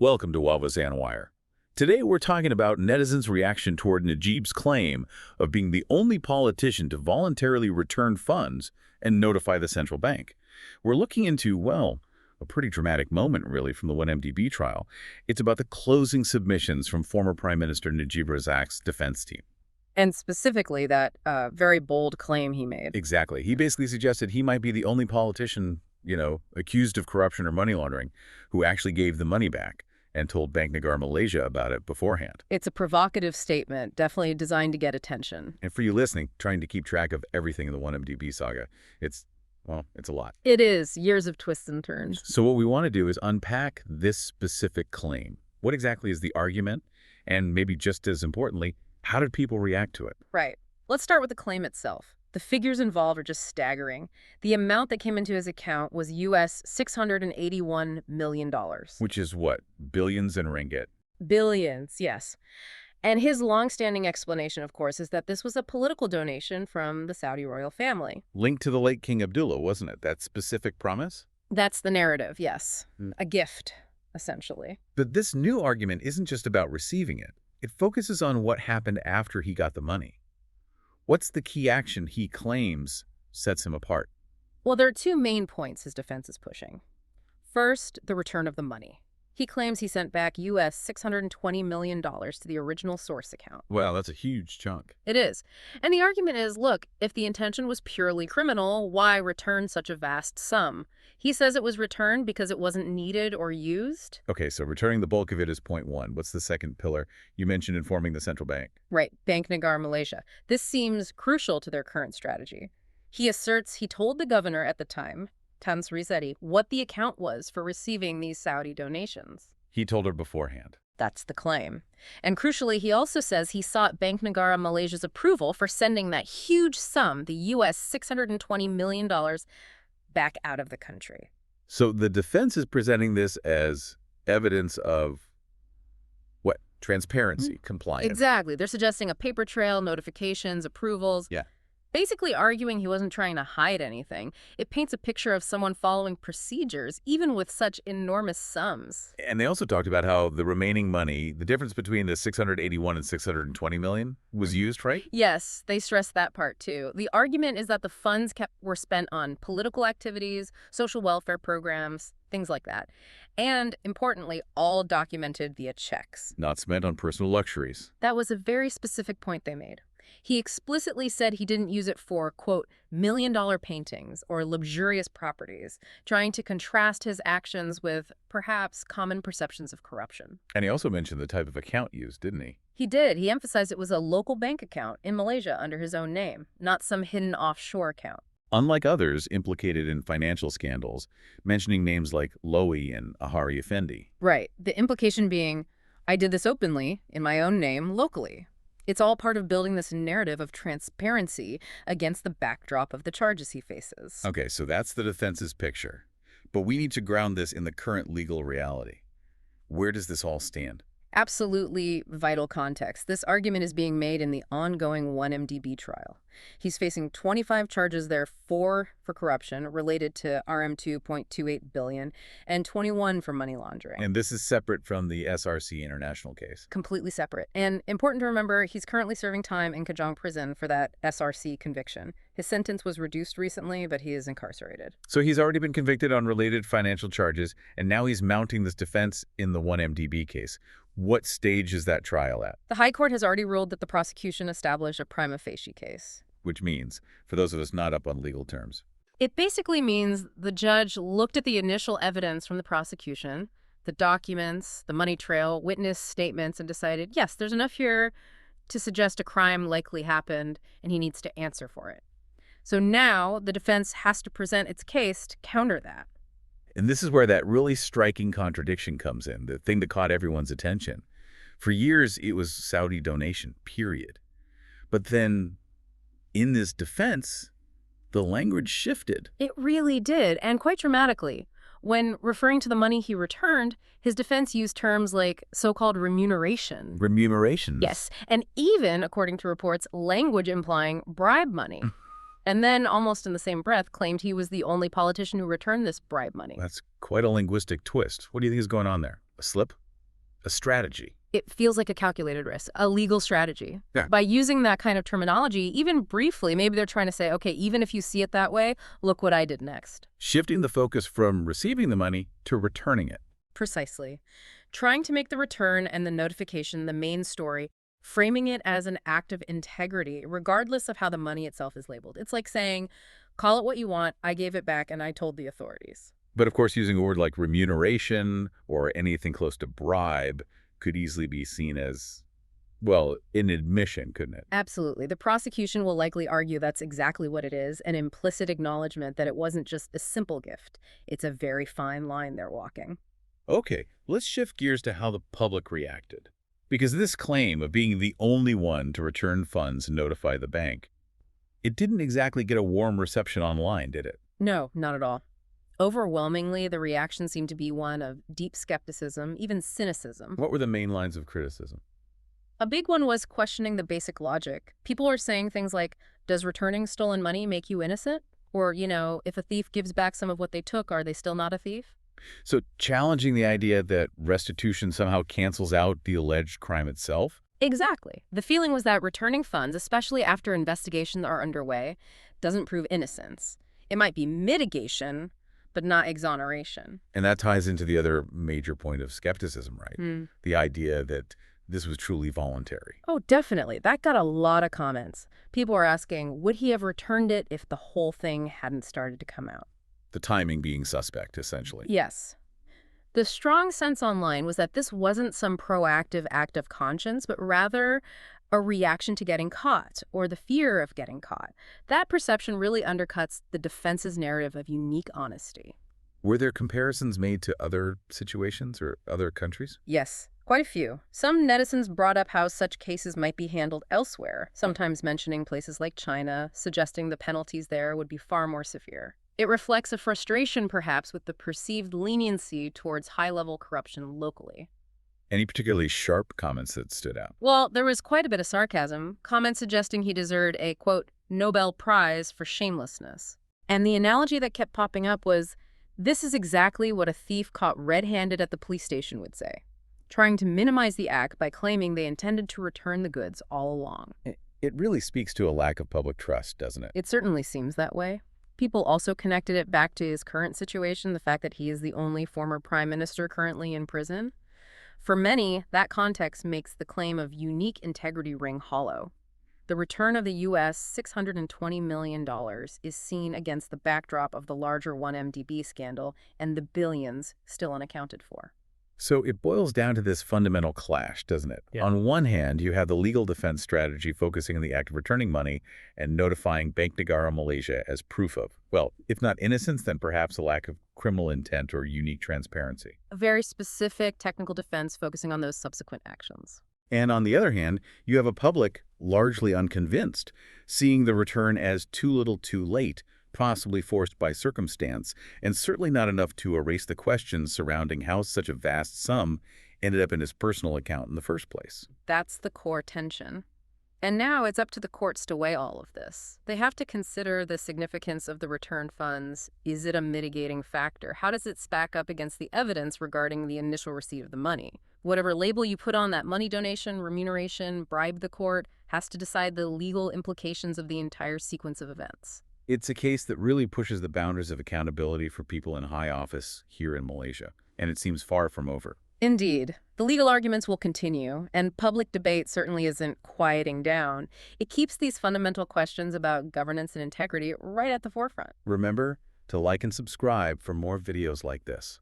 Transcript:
Welcome to Wawa's Wire. Today we're talking about netizens' reaction toward Najib's claim of being the only politician to voluntarily return funds and notify the central bank. We're looking into, well, a pretty dramatic moment, really, from the 1MDB trial. It's about the closing submissions from former Prime Minister Najib Razak's defense team. And specifically that very bold claim he made. Exactly. He basically suggested he might be the only politician, accused of corruption or money laundering who actually gave the money back and told Bank Negara Malaysia about it beforehand. It's a provocative statement, definitely designed to get attention. And for you listening, trying to keep track of everything in the 1MDB saga, it's a lot. It is. Years of twists and turns. So what we want to do is unpack this specific claim. What exactly is the argument? And maybe just as importantly, how did people react to it? Right. Let's start with the claim itself. The figures involved are just staggering. The amount that came into his account was US $681 million. Which is what? Billions in ringgit. Billions, yes. And his long-standing explanation, of course, is that this was a political donation from the Saudi royal family. Linked to the late King Abdullah, wasn't it? That specific promise? That's the narrative, yes. A gift, essentially. But this new argument isn't just about receiving it. It focuses on what happened after he got the money. What's the key action he claims sets him apart? Well, there are two main points his defense is pushing. First, the return of the money. He claims he sent back US $620 million to the original source account. Well, that's a huge chunk. It is. And the argument is, look, if the intention was purely criminal, why return such a vast sum? He says it was returned because it wasn't needed or used. Okay, so returning the bulk of it is point one. What's the second pillar? You mentioned informing the central bank. Right, Bank Negara Malaysia. This seems crucial to their current strategy. He asserts he told the governor at the time, Tan Sri Seti, what the account was for receiving these Saudi donations. He told her beforehand. That's the claim. And crucially, he also says he sought Bank Negara Malaysia's approval for sending that huge sum, the US $620 million, back out of the country. So the defense is presenting this as evidence of what? Transparency, compliance. Exactly. They're suggesting a paper trail, notifications, approvals. Yeah. Basically arguing he wasn't trying to hide anything. It paints a picture of someone following procedures, even with such enormous sums. And they also talked about how the remaining money, the difference between the 681 and 620 million, was used, right? Yes, they stressed that part too. The argument is that the funds were spent on political activities, social welfare programs, things like that. And, importantly, all documented via checks. Not spent on personal luxuries. That was a very specific point they made. He explicitly said he didn't use it for, quote, million-dollar paintings or luxurious properties, trying to contrast his actions with, perhaps, common perceptions of corruption. And he also mentioned the type of account used, didn't he? He did. He emphasized it was a local bank account in Malaysia under his own name, not some hidden offshore account. Unlike others implicated in financial scandals, mentioning names like Lowy and Ahari Effendi. Right. The implication being, I did this openly, in my own name, locally. It's all part of building this narrative of transparency against the backdrop of the charges he faces. Okay, so that's the defense's picture. But we need to ground this in the current legal reality. Where does this all stand? Absolutely vital context. This argument is being made in the ongoing 1MDB trial. He's facing 25 charges there, 4 for corruption related to RM2.28 billion and 21 for money laundering. And this is separate from the SRC international case. Completely separate. And important to remember, he's currently serving time in Kajang prison for that SRC conviction. His sentence was reduced recently, but he is incarcerated. So he's already been convicted on related financial charges, and now he's mounting this defense in the 1MDB case. What stage is that trial at? The High Court has already ruled that the prosecution established a prima facie case. Which means, for those of us not up on legal terms. It basically means the judge looked at the initial evidence from the prosecution, the documents, the money trail, witness statements, and decided, yes, there's enough here to suggest a crime likely happened, and he needs to answer for it. So now the defense has to present its case to counter that. And this is where that really striking contradiction comes in, the thing that caught everyone's attention. For years, it was Saudi donation, period. But then, in this defense, the language shifted. It really did, and quite dramatically. When referring to the money he returned, his defense used terms like so-called remuneration. Remuneration? Yes, and even, according to reports, language implying bribe money. And then, almost in the same breath, claimed he was the only politician who returned this bribe money. That's quite a linguistic twist. What do you think is going on there? A slip? a strategy. It feels like a calculated risk, a legal strategy. Yeah. By using that kind of terminology, even briefly, maybe they're trying to say, okay, even if you see it that way, look what I did next. Shifting the focus from receiving the money to returning it. Precisely. Trying to make the return and the notification the main story, framing it as an act of integrity, regardless of how the money itself is labeled. It's like saying, call it what you want, I gave it back, and I told the authorities. But of course, using a word like remuneration or anything close to bribe could easily be seen as, well, an admission, couldn't it? Absolutely. The prosecution will likely argue that's exactly what it is, an implicit acknowledgement that it wasn't just a simple gift. It's a very fine line they're walking. Okay, let's shift gears to how the public reacted. Because this claim of being the only one to return funds and notify the bank, it didn't exactly get a warm reception online, did it? No, not at all. Overwhelmingly, the reaction seemed to be one of deep skepticism, even cynicism. What were the main lines of criticism? A big one was questioning the basic logic. People are saying things like, does returning stolen money make you innocent? Or, if a thief gives back some of what they took, are they still not a thief? So challenging the idea that restitution somehow cancels out the alleged crime itself? Exactly. The feeling was that returning funds, especially after investigations are underway, doesn't prove innocence. It might be mitigation, but not exoneration. And that ties into the other major point of skepticism, right? The idea that this was truly voluntary. Oh, definitely. That got a lot of comments. People were asking, would he have returned it if the whole thing hadn't started to come out? The timing being suspect, essentially. Yes. The strong sense online was that this wasn't some proactive act of conscience, but rather a reaction to getting caught, or the fear of getting caught. That perception really undercuts the defense's narrative of unique honesty. Were there comparisons made to other situations or other countries? Yes, quite a few. Some netizens brought up how such cases might be handled elsewhere, sometimes mentioning places like China, suggesting the penalties there would be far more severe. It reflects a frustration, perhaps, with the perceived leniency towards high-level corruption locally. Any particularly sharp comments that stood out? Well, there was quite a bit of sarcasm, comments suggesting he deserved a, quote, Nobel Prize for shamelessness. And the analogy that kept popping up was, this is exactly what a thief caught red-handed at the police station would say, trying to minimize the act by claiming they intended to return the goods all along. It really speaks to a lack of public trust, doesn't it? It certainly seems that way. People also connected it back to his current situation, the fact that he is the only former prime minister currently in prison. For many, that context makes the claim of unique integrity ring hollow. The return of the U.S. $620 million is seen against the backdrop of the larger 1MDB scandal and the billions still unaccounted for. So it boils down to this fundamental clash, doesn't it? Yeah. On one hand, you have the legal defense strategy focusing on the act of returning money and notifying Bank Negara Malaysia as proof of, well, if not innocence, then perhaps a lack of criminal intent or unique transparency. A very specific technical defense focusing on those subsequent actions. And on the other hand, you have a public largely unconvinced, seeing the return as too little too late, possibly forced by circumstance, and certainly not enough to erase the questions surrounding how such a vast sum ended up in his personal account in the first place. That's the core tension. And now it's up to the courts to weigh all of this. They have to consider the significance of the returned funds. Is it a mitigating factor? How does it stack up against the evidence regarding the initial receipt of the money? Whatever label you put on that money donation, remuneration, bribe, the court has to decide the legal implications of the entire sequence of events. It's a case that really pushes the boundaries of accountability for people in high office here in Malaysia, and it seems far from over. Indeed. The legal arguments will continue, and public debate certainly isn't quieting down. It keeps these fundamental questions about governance and integrity right at the forefront. Remember to like and subscribe for more videos like this.